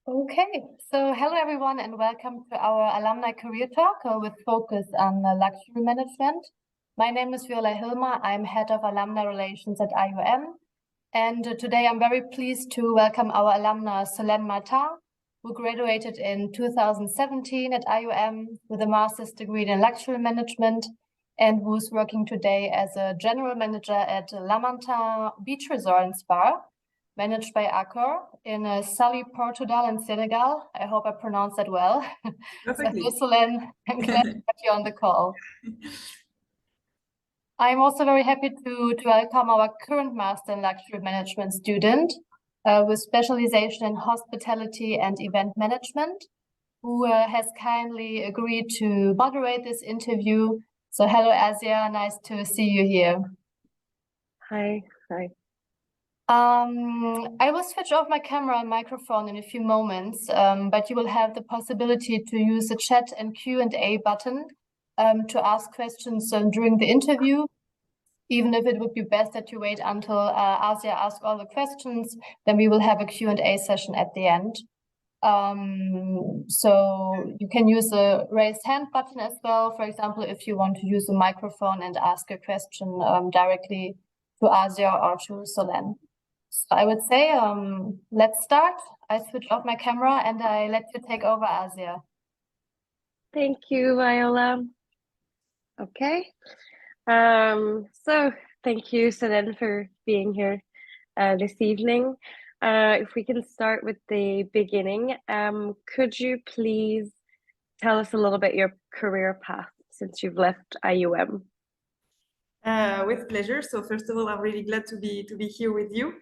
Okay, so hello everyone and welcome to our alumni career talk with focus on luxury management. My name is Viola Hilmer. I'm head of alumni relations at IUM. And today I'm very pleased to welcome our alumna Solène Martin, who graduated in 2017 at IUM with a master's degree in luxury management and who's working today as a general manager at Lamantin Beach Resort Spa, managed by Accor in Sali, Portugal and Senegal. I hope I pronounced that well. Perfectly. So, Solène, I'm glad to have you on the call. I'm also very happy to welcome our current Master in Luxury Management student with specialization in hospitality and event management, who has kindly agreed to moderate this interview. So hello, Asia, nice to see you here. Hi. I will switch off my camera and microphone in a few moments, but you will have the possibility to use the chat and Q&A button to ask questions during the interview. Even if it would be best that you wait until Asia asks all the questions, then we will have a Q&A session at the end. So you can use the raise hand button as well, for example, if you want to use the microphone and ask a question directly to Asia or to Solène. So I would say, let's start. I switch off my camera and I let you take over, Asia. Thank you, Viola. Okay. So thank you, Solène, for being here this evening. If we can start with the beginning, could you please tell us a little bit your career path since you've left IUM? With pleasure. So first of all, I'm really glad to be here with you.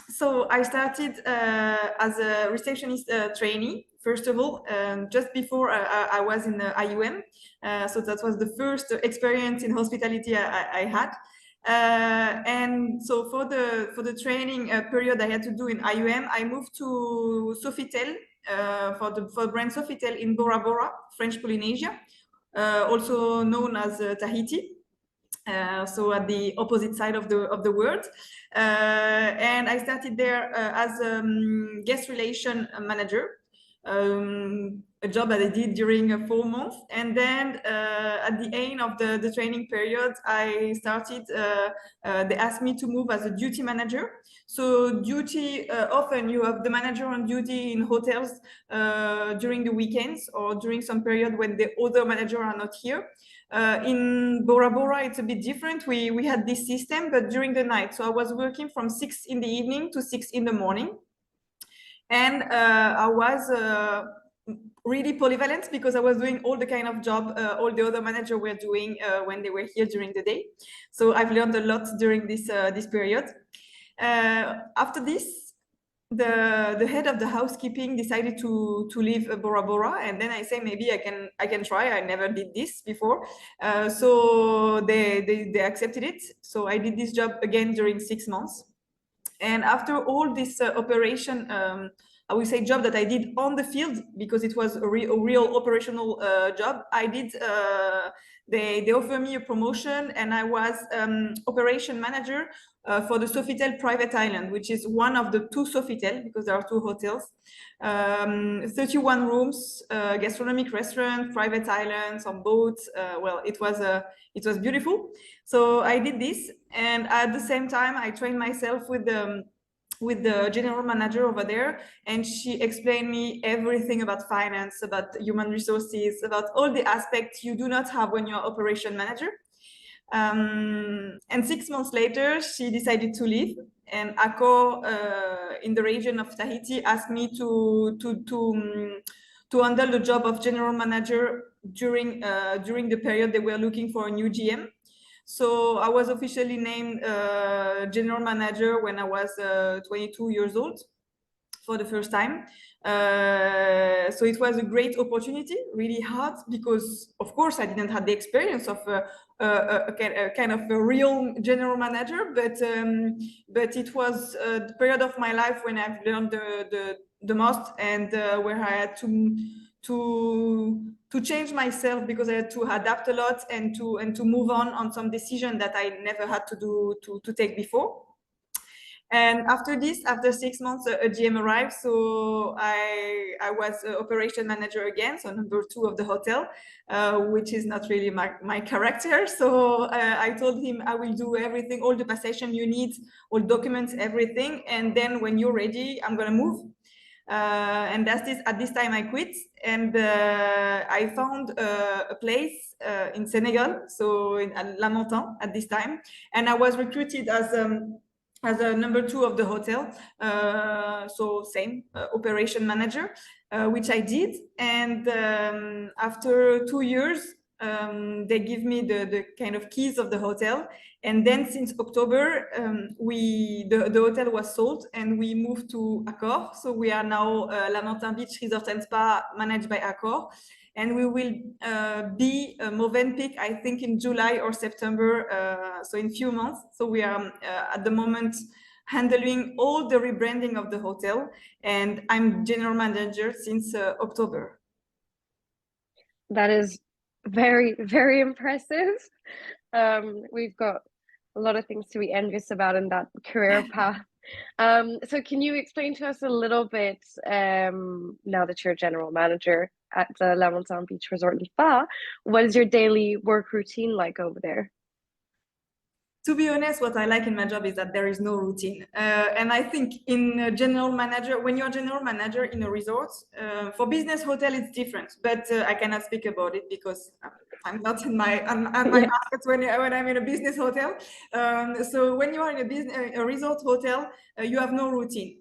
So I started as a receptionist trainee. First of all, just before I was in IUM. So that was the first experience in hospitality I had. And so for the training period I had to do in IUM, I moved to Sofitel for brand Sofitel in Bora Bora, French Polynesia, also known as Tahiti. So at the opposite side of the world, and I started there as guest relation manager, a job that I did during 4 months, and then at the end of the training period, I started. They asked me to move as a duty manager. So duty, often you have the manager on duty in hotels during the weekends or during some period when the other manager are not here. In Bora Bora, it's a bit different. We had this system, but during the night. So I was working from 6 in the evening to 6 in the morning. And I was really polyvalent because I was doing all the kind of job all the other managers were doing when they were here during the day. So I've learned a lot during this period. After this, the head of the housekeeping decided to leave Bora Bora, and then I say maybe I can try. I never did this before, so they accepted it. So I did this job again during 6 months, and after all this operation, I would say job that I did on the field because it was a real operational job. I did. They offered me a promotion, and I was operation manager for the Sofitel private island, which is one of the 2 Sofitel because there are 2 hotels, 31 rooms, gastronomic restaurant, private islands, on boats. Well, it was beautiful. So I did this, and at the same time, I trained myself with the general manager over there, and she explained me everything about finance, about human resources, about all the aspects you do not have when you're operation manager. And 6 months later, she decided to leave, and Accor in the region of Tahiti asked me to handle the job of general manager during the period they were looking for a new GM. So I was officially named general manager when I was 22 years old for the first time. So it was a great opportunity, really hard, because of course I didn't have the experience of a kind of a real general manager, but it was the period of my life when I've learned the most, and where I had to change myself because I had to adapt a lot and to move on some decision that I never had to take before. And after this, after 6 months, a GM arrived. So I was operation manager again, so number 2 of the hotel, which is not really my character. So I told him I will do everything, all the passation you need, all documents, everything. And then when you're ready, I'm gonna move. And at this time I quit, and I found a place in Senegal, so in Lamantin at this time, and I was recruited as a number 2 of the hotel, so same operation manager, which I did. And after 2 years, they give me the kind of keys of the hotel. And then since October, the hotel was sold and we moved to Accor. So we are now Lamantin Beach Resort and Spa, managed by Accor. And we will be Movenpick, I think, in July or September, so in few months. So we are at the moment handling all the rebranding of the hotel, and I'm general manager since October. That is very, very impressive. We've got a lot of things to be envious about in that career path. So can you explain to us a little bit, now that you're general manager at the Lamantin Beach Resort and Spa, what is your daily work routine like over there? To be honest, what I like in my job is that there is no routine. And I think in a general manager, when you're a general manager in a resort, for business hotel, it's different, but I cannot speak about it because I'm not in my market when I'm in a business hotel. So when you are in a resort hotel, you have no routine.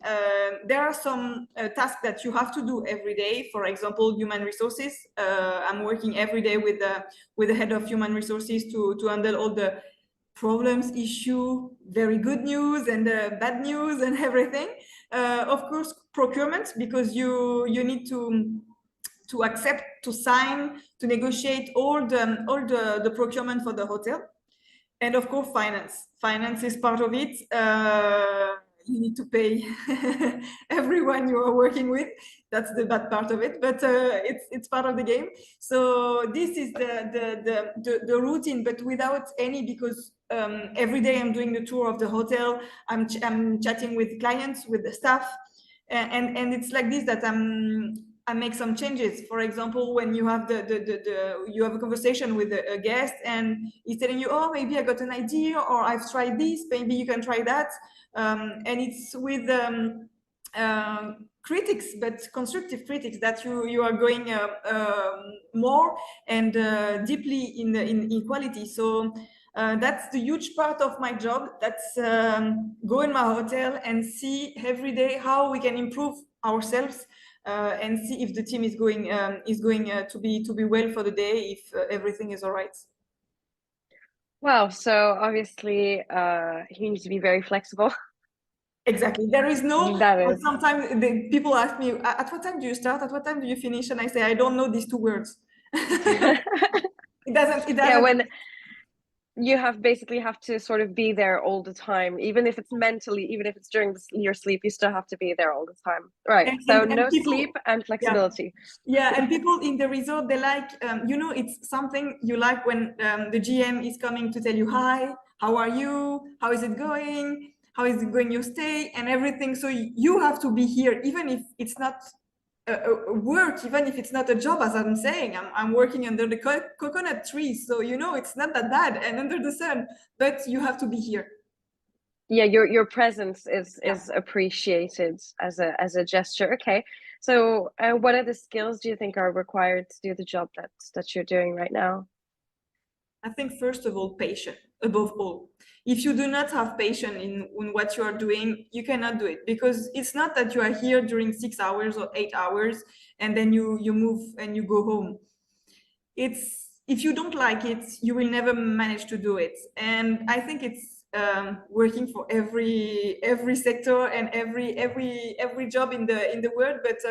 There are some tasks that you have to do every day. For example, human resources. I'm working every day with the head of human resources to handle all the problems, issue, very good news and bad news and everything. Of course, procurement, because you need to accept, to sign, to negotiate all the procurement for the hotel. And of course, finance is part of it. You need to pay everyone you are working with. That's the bad part of it, but it's part of the game. So this is the routine, but without any, because every day I'm doing the tour of the hotel. I'm chatting with clients, with the staff, and it's like this that I make some changes. For example, when you have you have a conversation with a guest and he's telling you, oh, maybe I got an idea, or I've tried this, maybe you can try that. And it's with critics, but constructive critics, that you are going more and deeply in quality. So that's the huge part of my job. That's go in my hotel and see every day how we can improve ourselves. And see if the team is going to be well for the day, if everything is all right. Wow, so obviously you need to be very flexible. Exactly. There is no. That is. Sometimes people ask me, at what time do you start? At what time do you finish? And I say, I don't know these 2 words. It doesn't. Yeah, when you basically have to sort of be there all the time, even if it's mentally, even if it's during your sleep, you still have to be there all the time, right? So no people, sleep and flexibility. Yeah, and people in the resort, they like, it's something you like when the GM is coming to tell you, hi, how are you? How is it going? How is it going your stay and everything? So you have to be here, even if it's not work, even if it's not a job, as I'm saying. I'm working under the coconut trees, so it's not that bad, and under the sun, but you have to be here. Yeah, your presence is appreciated as a gesture. Okay, so what are the skills do you think are required to do the job that you're doing right now? I think first of all, patience above all. If you do not have patience in what you are doing, you cannot do it, because it's not that you are here during 6 hours or 8 hours and then you move and you go home. It's, if you don't like it, you will never manage to do it. And I think it's working for every sector and every job in the world, but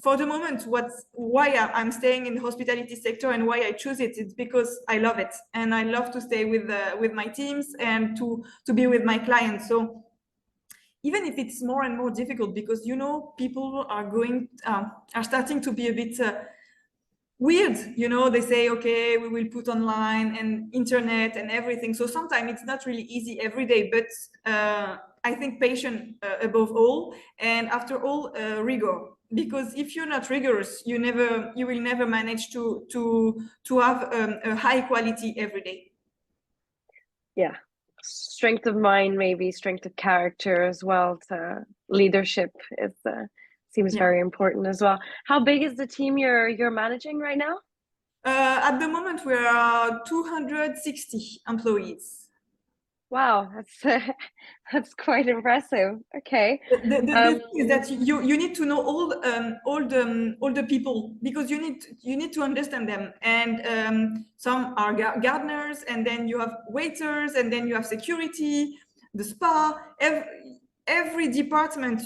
for the moment, why I'm staying in the hospitality sector and why I choose it, it's because I love it, and I love to stay with my teams and to be with my clients. So even if it's more and more difficult, because people are starting to be a bit weird, you know. They say, okay, we will put online and internet and everything. So sometimes it's not really easy every day, but I think patience above all, and after all, rigor. Because if you're not rigorous, you will never manage to have a high quality every day. Yeah, strength of mind, maybe strength of character as well. To leadership is seems very important as well. How big is the team you're managing right now? At the moment, we are 260 employees. Wow, that's quite impressive. Okay. The thing is that you need to know all the people, because you need to understand them. And some are gardeners, and then you have waiters, and then you have security, the spa. Every department,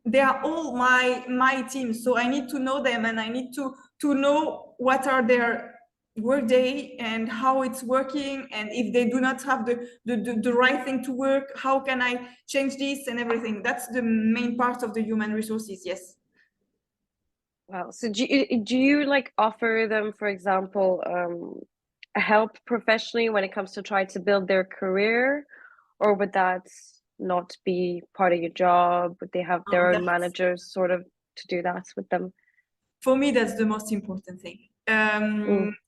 they are all my team. So I need to know them, and I need to know what are their work day and how it's working, and if they do not have the right thing to work, how can I change this and everything. That's the main part of the human resources. Yes. Wow. So do you like offer them, for example, help professionally when it comes to try to build their career, or would that not be part of your job? Would they have their own managers sort of to do that with them? For me, that's the most important thing.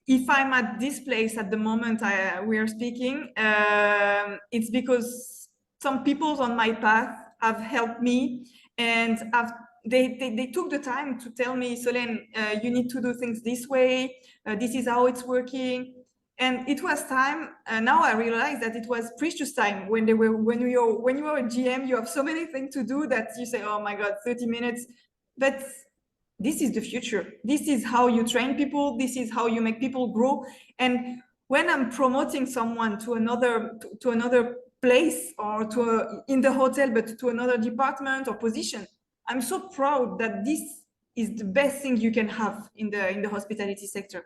If I'm at this place at the moment we are speaking, it's because some people on my path have helped me, and they took the time to tell me, Solène, you need to do things this way. This is how it's working. And it was time. Now I realize that it was precious time when you are a GM, you have so many things to do that you say, oh my God, 30 minutes. But this is the future. This is how you train people. This is how you make people grow. And when I'm promoting someone to another place, or in the hotel, but to another department or position, I'm so proud that this is the best thing you can have in the hospitality sector.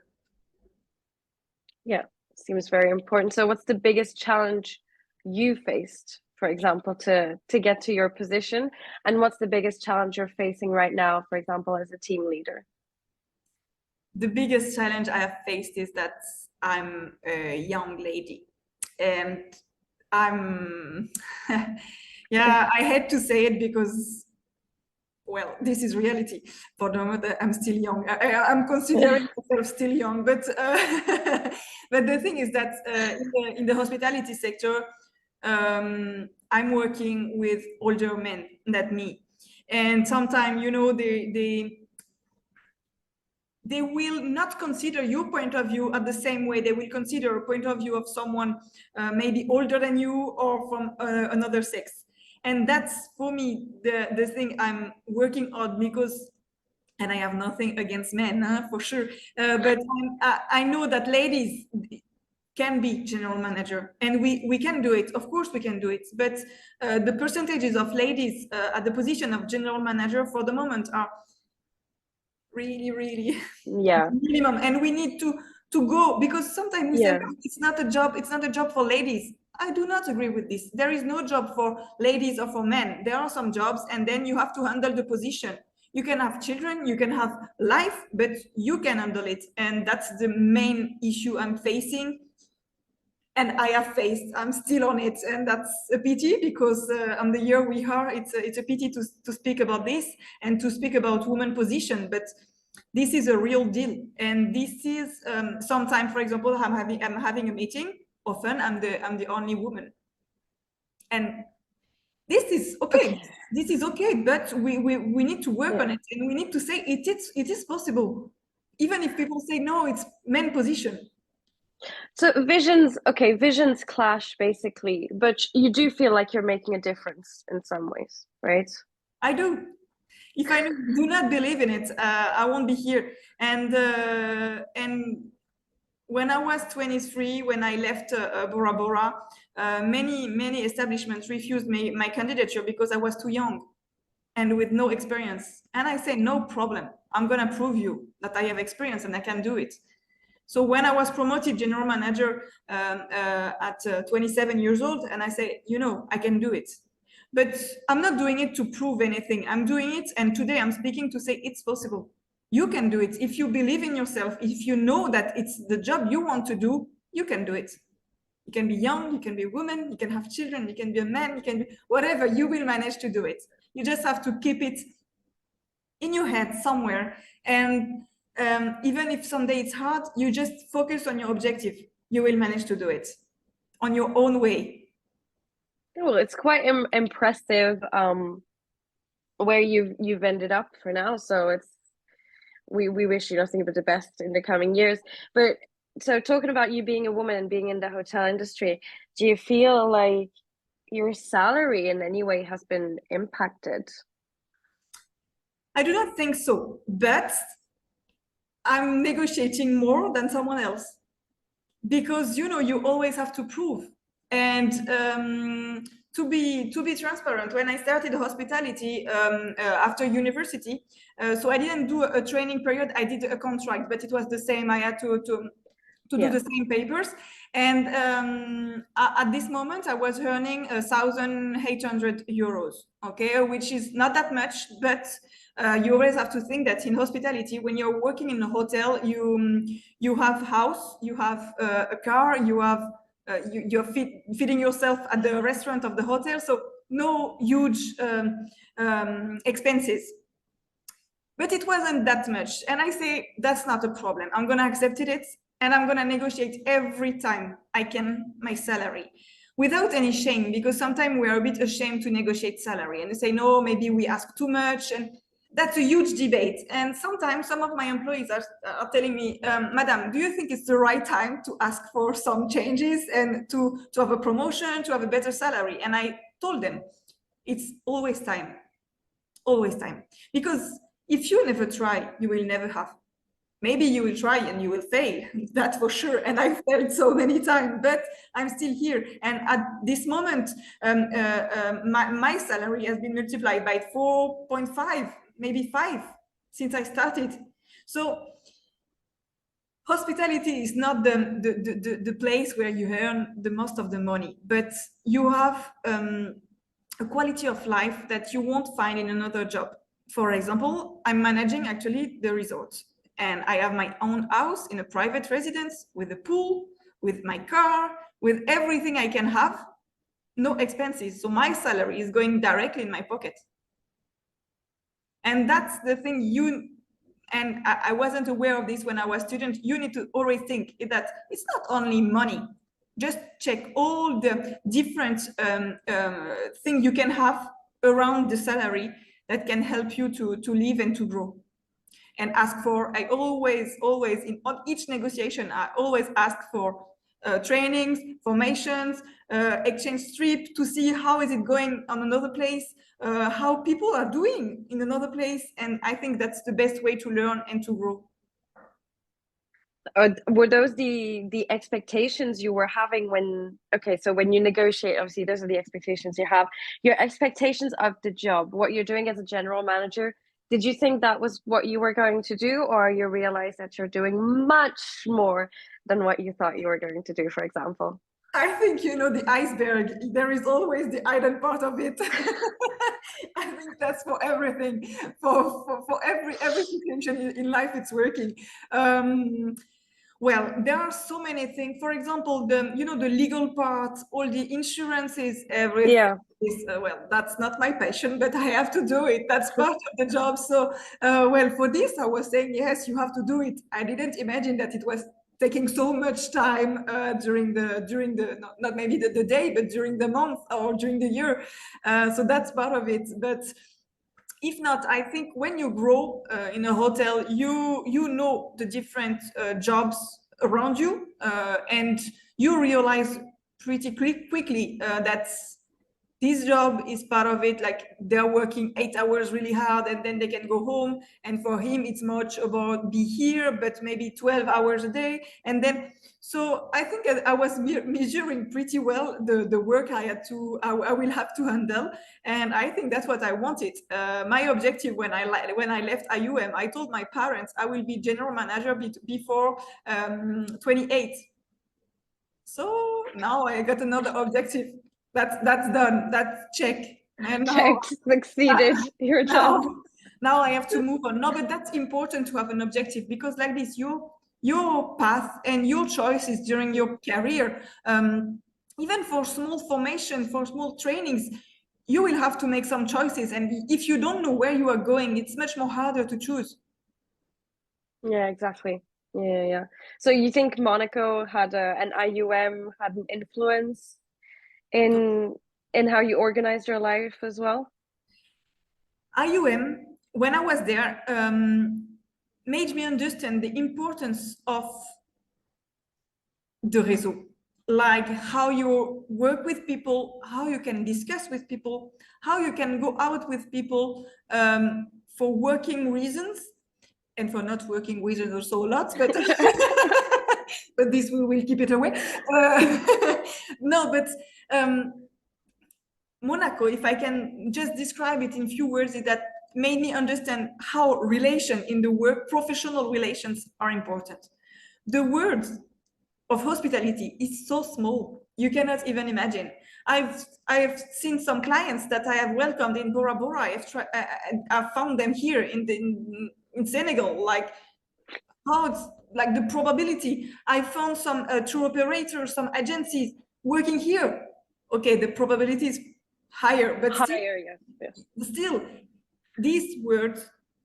Yeah, seems very important. So what's the biggest challenge you faced, for example, to get to your position? And what's the biggest challenge you're facing right now, for example, as a team leader? The biggest challenge I have faced is that I'm a young lady, and I'm yeah, I had to say it because, well, this is reality. For the moment, I'm still young. I'm considering myself still young, but but the thing is that in the hospitality sector, I'm working with older men than me, and sometimes, you know, they will not consider your point of view at the same way they will consider a point of view of someone maybe older than you or from another sex. And that's, for me, the thing I'm working on, because, and I have nothing against men, for sure, but I know that ladies can be general manager, and we can do it. Of course we can do it, but the percentages of ladies at the position of general manager for the moment are really minimum, and we need to go, because sometimes we say it's not a job for ladies. I do not agree with this. There is no job for ladies or for men. There are some jobs, and then you have to handle the position. You can have children, you can have life, but you can handle it. And that's the main issue I'm facing, and I have faced. I'm still on it, and that's a pity, because on the year we are, it's a pity to speak about this and to speak about women position, but this is a real deal. And this is sometimes, for example, I'm having a meeting. Often I'm the only woman, and this is okay. This is okay, but we need to work on it, and we need to say it is possible, even if people say no, it's men position. So visions clash basically, but you do feel like you're making a difference in some ways, right? I do. If I do not believe in it, I won't be here. And when I was 23, when I left Bora Bora, many establishments refused my candidature because I was too young and with no experience. And I said, no problem. I'm gonna prove you that I have experience and I can do it. So when I was promoted general manager at 27 years old, and I say, you know, I can do it. But I'm not doing it to prove anything. I'm doing it, and today I'm speaking to say it's possible. You can do it. If you believe in yourself, if you know that it's the job you want to do, you can do it. You can be young, you can be a woman, you can have children, you can be a man, you can be whatever, you will manage to do it. You just have to keep it in your head somewhere. And even if someday it's hard, you just focus on your objective. You will manage to do it on your own way. Well, it's quite impressive where you've ended up for now. So it's we wish you nothing but the best in the coming years. But so talking about you being a woman and being in the hotel industry, do you feel like your salary in any way has been impacted? I do not think so, but I'm negotiating more than someone else because you always have to prove. And to be transparent, when I started hospitality after university, so I didn't do a training period, I did a contract, but it was the same. I had to do the same papers. And at this moment, I was earning 1,800 euros, okay, which is not that much, but you always have to think that in hospitality, when you're working in a hotel, you have house, you have a car, you have you're feeding yourself at the restaurant of the hotel, so no huge expenses. But it wasn't that much, and I say that's not a problem. I'm gonna accept it, and I'm gonna negotiate every time I can my salary, without any shame, because sometimes we are a bit ashamed to negotiate salary, and they say no, maybe we ask too much, and that's a huge debate. And sometimes some of my employees are telling me, Madam, do you think it's the right time to ask for some changes and to have a promotion, to have a better salary? And I told them, it's always time, because if you never try, you will never have. Maybe you will try and you will fail, that's for sure. And I failed so many times, but I'm still here. And at this moment, my salary has been multiplied by 4.5, maybe 5, since I started. So hospitality is not the place where you earn the most of the money, but you have a quality of life that you won't find in another job. For example, I'm managing actually the resort, and I have my own house in a private residence with a pool, with my car, with everything I can have, no expenses. So my salary is going directly in my pocket. And that's the thing and I wasn't aware of this when I was a student, you need to always think that it's not only money. Just check all the different things you can have around the salary that can help you to live and to grow. And ask for, I always on each negotiation, I always ask for trainings, formations, exchange trip to see how is it going on another place, how people are doing in another place. And I think that's the best way to learn and to grow. Were those the expectations you were having when, okay, so when you negotiate, obviously those are the expectations you have, your expectations of the job, what you're doing as a general manager, did you think that was what you were going to do, or you realize that you're doing much more than what you thought you were going to do, for example? I think, the iceberg, there is always the island part of it. I think that's for everything, for every situation in life, it's working. Well, there are so many things. For example, the legal part, all the insurances, everything. Yeah. Well, that's not my passion, but I have to do it. That's part of the job. So, well, for this, I was saying, yes, you have to do it. I didn't imagine that it was taking so much time during the not maybe the day, but during the month or during the year. So that's part of it. But if not, I think when you grow in a hotel, you know the different jobs around you, and you realize pretty quickly that this job is part of it. Like, they're working 8 hours really hard and then they can go home, and for him it's much about be here, but maybe 12 hours a day. And then, so I think I was measuring pretty well the work I will have to handle, and I think that's what I wanted. My objective when I left IUM, I told my parents I will be general manager before 28. So now I got another objective. That's done. That's check. And now, Check, succeeded your job. Now I have to move on. No, but that's important to have an objective, because like this, your path and your choices during your career, even for small formation, for small trainings, you will have to make some choices. And if you don't know where you are going, it's much more harder to choose. Yeah, exactly. Yeah. So you think Monaco had an IUM had an influence in how you organized your life as well? IUM, when I was there, made me understand the importance of the réseau, like how you work with people, how you can discuss with people, how you can go out with people for working reasons, and for not working reasons also a lot, but but this we will keep it away. No, but Monaco, if I can just describe it in few words, is that made me understand how relation in the work, professional relations, are important. The word of hospitality is so small, you cannot even imagine. I've seen some clients that I have welcomed in Bora Bora. I've found them here in Senegal. Like how it's like the probability. I found some tour operators, some agencies working here. Okay, the probability is higher, but Higher, yes. still, this word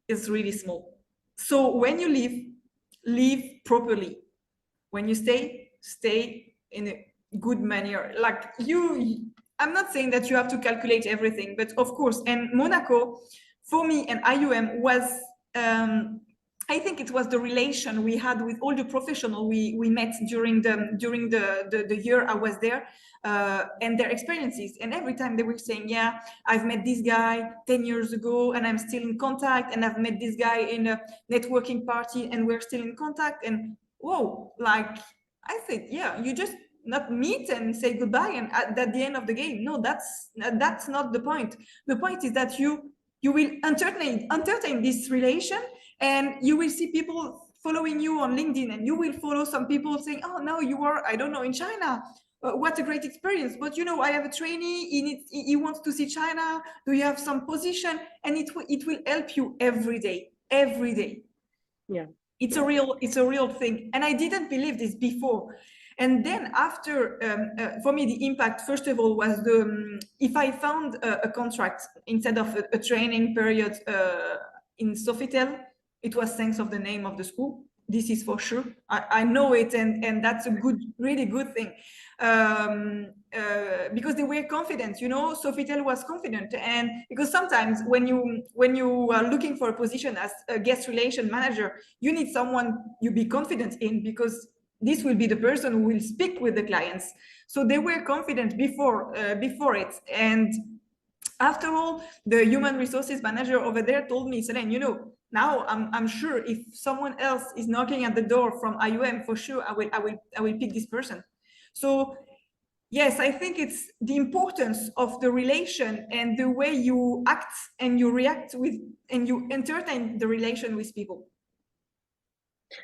is really small. So when you leave properly. When you stay in a good manner. Like I'm not saying that you have to calculate everything, but of course, and Monaco, for me and IUM was, I think it was the relation we had with all the professionals we met during the year I was there, and their experiences. And every time they were saying, yeah, I've met this guy 10 years ago and I'm still in contact, and I've met this guy in a networking party and we're still in contact. And whoa, like I said, yeah, you just not meet and say goodbye and at the end of the game. No, that's not the point. The point is that you will entertain this relation, and you will see people following you on LinkedIn, and you will follow some people saying, oh, now you are, I don't know, in China. What a great experience. But you know, I have a trainee, he wants to see China. Do you have some position? And it will help you every day. Yeah. It's a real thing. And I didn't believe this before. And then after, for me, the impact, first of all, was if I found a contract instead of a training period in Sofitel, it was thanks of the name of the school. This is for sure. I know it, and that's a really good thing. Because they were confident, you know, Sofitel was confident. And because sometimes when you are looking for a position as a guest relation manager, you need someone you be confident in, because this will be the person who will speak with the clients. So they were confident before it. And after all, the human resources manager over there told me, Solène, you know, now I'm sure if someone else is knocking at the door from IUM, for sure I will pick this person. So yes, I think it's the importance of the relation and the way you act and you react with and you entertain the relation with people.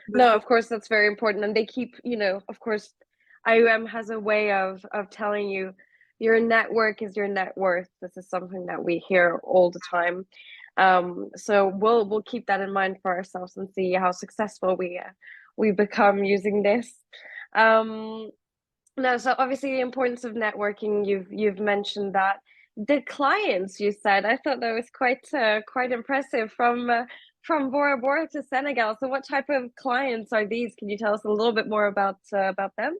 No, of course, that's very important. And they keep, you know, of course, IUM has a way of telling you your network is your net worth. This is something that we hear all the time. So we'll keep that in mind for ourselves and see how successful we become using this. No, so obviously the importance of networking, you've mentioned that. The clients you said, I thought that was quite impressive from Bora Bora to Senegal. So what type of clients are these? Can you tell us a little bit more about them?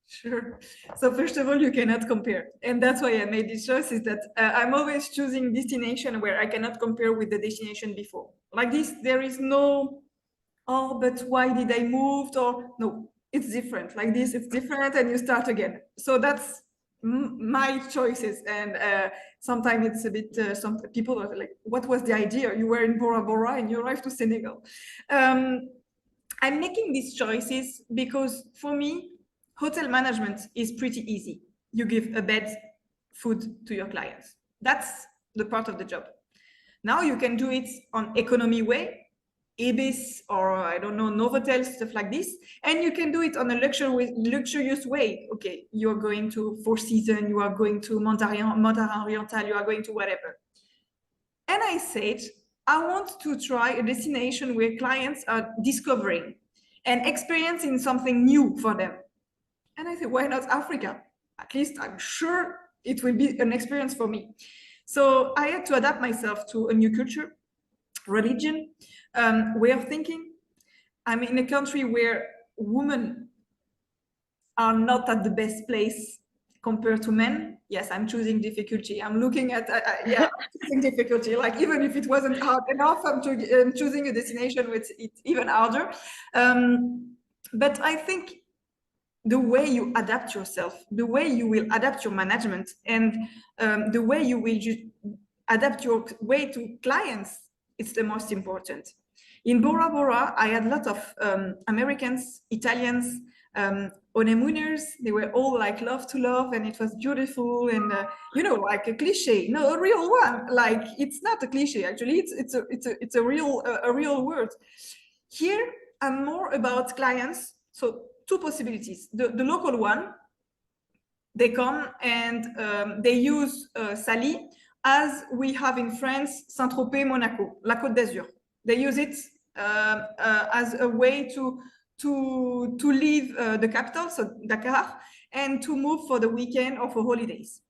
Sure. So first of all, you cannot compare. And that's why I made this choice, is that I'm always choosing destination where I cannot compare with the destination before. Like this, there is no, oh, but why did I move? Or no, it's different. Like this, it's different, and you start again. So that's my choices. And sometimes it's a bit, some people are like, what was the idea? You were in Bora Bora and you arrived to Senegal. I'm making these choices because for me, hotel management is pretty easy. You give a bed, food to your clients. That's the part of the job. Now you can do it on economy way, Ibis, or I don't know, Novotel, stuff like this. And you can do it on a luxurious way. Okay, you're going to Four Seasons, you are going to Mandarin Oriental, you are going to whatever. And I said, I want to try a destination where clients are discovering and experiencing something new for them. And I said, why not Africa? At least I'm sure it will be an experience for me. So I had to adapt myself to a new culture, religion, way of thinking. I'm in a country where women are not at the best place compared to men. Yes, I'm choosing difficulty. I'm looking at, yeah, choosing difficulty. Like, even if it wasn't hard enough, I'm choosing a destination with it's even harder. But I think the way you adapt yourself, the way you will adapt your management, and the way you will adapt your way to clients, it's the most important. In Bora Bora, I had a lot of Americans, Italians, honeymooners. They were all like love to love, and it was beautiful, and you know, like a cliche, no, a real one. Like, it's not a cliche, actually. It's a real word. Here, I'm more about clients. So two possibilities. The local one, they come and they use Sally as we have in France, Saint-Tropez, Monaco, La Côte d'Azur. They use it as a way to leave the capital, so Dakar, and to move for the weekend or for holidays.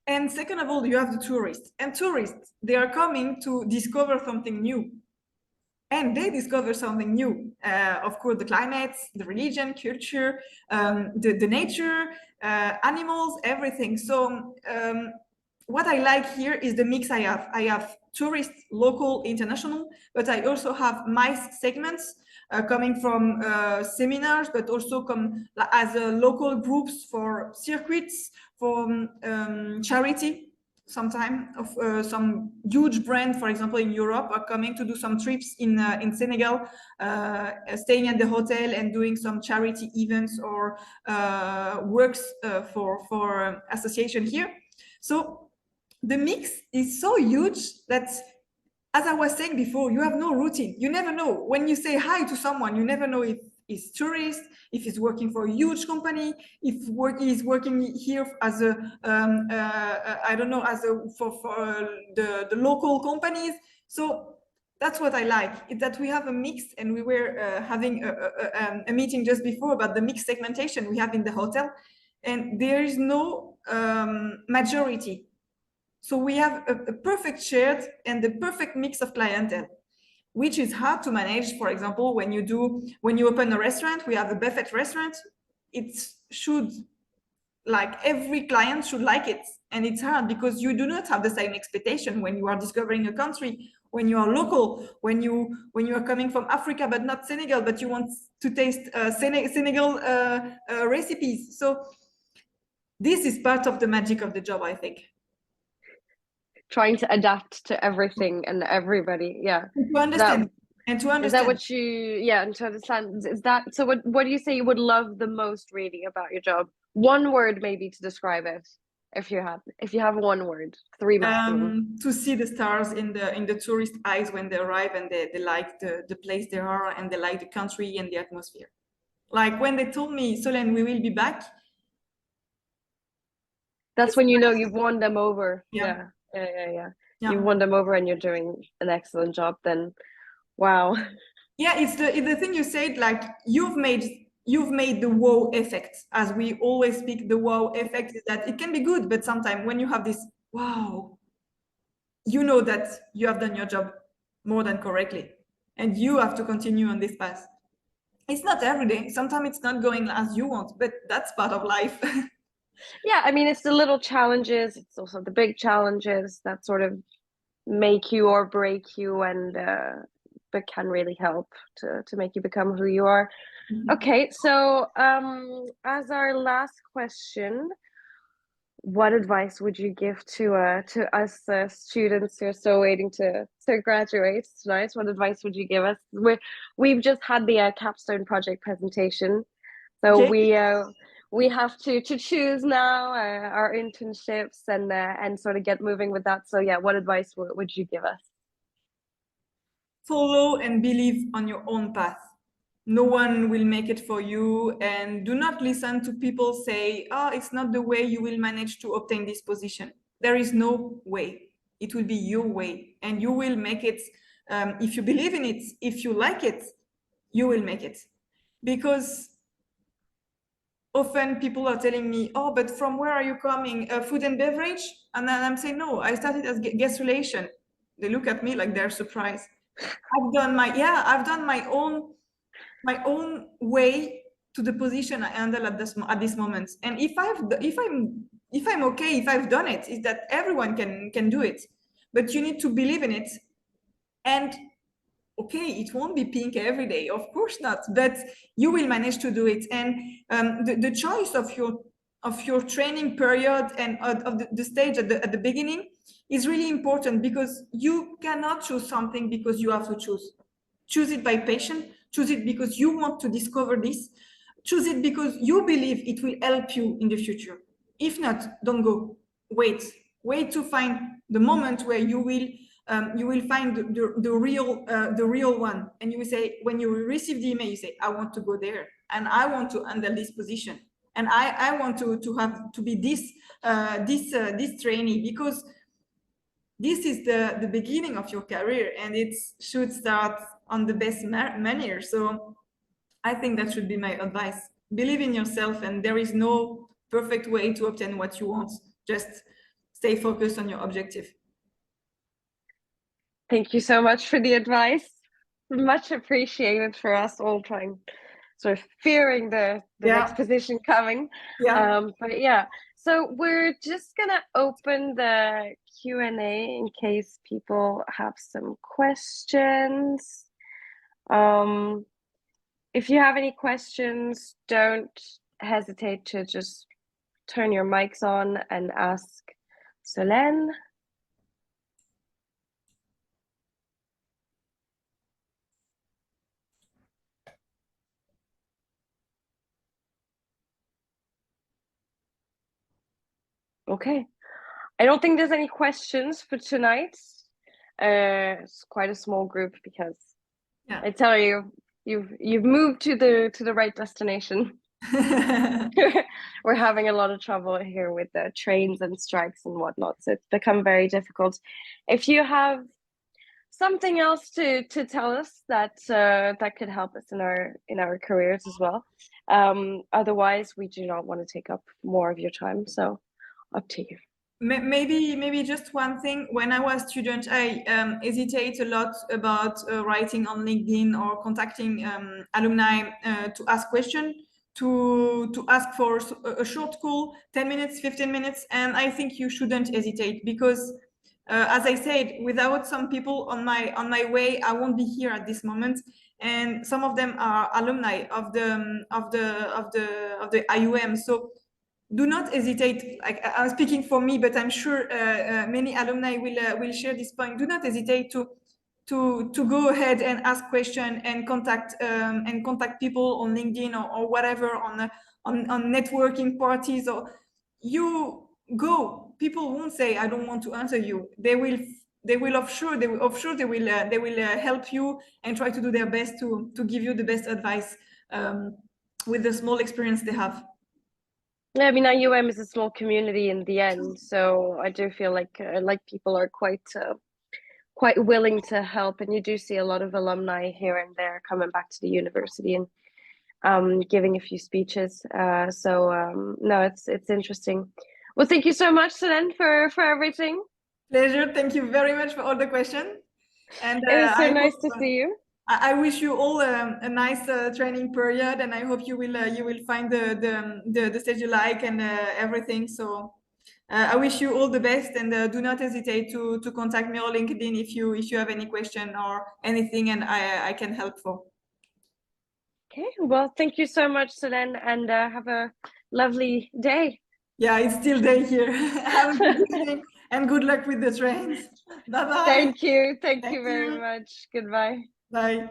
And second of all, you have the tourists. And tourists, they are coming to discover something new. And they discover something new. Of course, the climate, the religion, culture, the nature, animals, everything. So what I like here is the mix I have. I have tourists, local, international, but I also have my segments coming from seminars, but also come as local groups for circuits, for charity. Sometime of some huge brand, for example, in Europe, are coming to do some trips in Senegal, staying at the hotel and doing some charity events or works for association here. So the mix is so huge that, as I was saying before, you have no routine. You never know. When you say hi to someone, you never know if he's tourist, if he's working for a huge company, if he's working here as a, I don't know, as a for the local companies. So that's what I like, is that we have a mix, and we were having a meeting just before about the mixed segmentation we have in the hotel, and there is no majority. So we have a perfect shared and the perfect mix of clientele, which is hard to manage. For example, when you open a restaurant, we have a buffet restaurant, it should, like, every client should like it. And it's hard because you do not have the same expectation when you are discovering a country, when you are local, when you are coming from Africa, but not Senegal, but you want to taste Senegal recipes. So this is part of the magic of the job, I think. Trying to adapt to everything and everybody, yeah. To understand. And to understand. Is that what you, yeah, and to understand, is that, so what do you say you would love the most really about your job? One word maybe to describe it, if you have one word, 3 maximum. To see the stars in the tourist eyes when they arrive, and they like the place they are, and they like the country and the atmosphere. Like when they told me, Solène, we will be back. That's when you know you've won them over. Yeah. Yeah. You've won them over and you're doing an excellent job then. Wow. Yeah, it's the thing you said, like you've made the wow effect. As we always speak, the wow effect is that it can be good, but sometimes when you have this wow, you know that you have done your job more than correctly, and you have to continue on this path. It's not every day. Sometimes it's not going as you want, but that's part of life. Yeah, I mean, it's the little challenges, it's also the big challenges that sort of make you or break you, and but can really help to make you become who you are. Mm-hmm. Okay, so as our last question, what advice would you give to us students who are still waiting to graduate tonight? What advice would you give us? We've just had the capstone project presentation, so okay. We have to choose now our internships and sort of get moving with that. So yeah, what advice would you give us? Follow and believe on your own path. No one will make it for you, and do not listen to people say, oh, it's not the way you will manage to obtain this position. There is no way. It will be your way, and you will make it. If you believe in it, if you like it, you will make it. Because often people are telling me, oh, but from where are you coming? Food and beverage? And then I'm saying, no, I started as guest relation. They look at me like they're surprised. I've done my own way to the position I handle at this moment. And if I'm okay, if I've done it, is that everyone can do it. But you need to believe in it. And okay, it won't be pink every day, of course not, but you will manage to do it. And the choice of your training period and of the stage at the beginning is really important, because you cannot choose something because you have to choose. Choose it by passion, choose it because you want to discover this, choose it because you believe it will help you in the future. If not, don't go. Wait to find the moment where you will find the real one, and you will say, when you receive the email, you say, I want to go there, and I want to handle this position, and I want to be this trainee, because this is the beginning of your career, and it should start on the best manner. So I think that should be my advice. Believe in yourself, and there is no perfect way to obtain what you want. Just stay focused on your objective. Thank you so much for the advice. Much appreciated for us all trying, sort of fearing the next position coming. But yeah, so we're just gonna open the Q&A in case people have some questions. If you have any questions, don't hesitate to just turn your mics on and ask Solène. Okay, I don't think there's any questions for tonight. It's quite a small group, because I tell you, you've moved to the right destination. We're having a lot of trouble here with the trains and strikes and whatnot, so it's become very difficult. If you have something else to tell us that could help us in our careers as well. Otherwise, we do not want to take up more of your time, so up to you. Maybe just one thing. When I was a student, I hesitate a lot about writing on LinkedIn or contacting alumni to ask questions, to ask for a short call, 10 minutes, 15 minutes. And I think you shouldn't hesitate, because as I said, without some people on my way, I won't be here at this moment. And some of them are alumni of the IUM. So do not hesitate. I'm speaking for me, but I'm sure many alumni will share this point. Do not hesitate to go ahead and ask questions and contact people on LinkedIn or whatever, on networking parties. Or you go. People won't say, I don't want to answer you. They will help you and try to do their best to give you the best advice with the small experience they have. Yeah, I mean, IUM is a small community in the end, so I do feel like people are quite willing to help, and you do see a lot of alumni here and there coming back to the university and giving a few speeches. No, it's interesting. Well, thank you so much, Solène, for everything. Pleasure. Thank you very much for all the questions. And it was so nice to see you. I wish you all a nice training period, and I hope you will find the stage you like and everything. So I wish you all the best, and do not hesitate to contact me on LinkedIn if you have any question or anything, and I can help for. Okay, well, thank you so much, Solène, and have a lovely day. Yeah, it's still day here. Have a good evening and good luck with the trains. Bye bye. Thank you very much. Goodbye. Bye.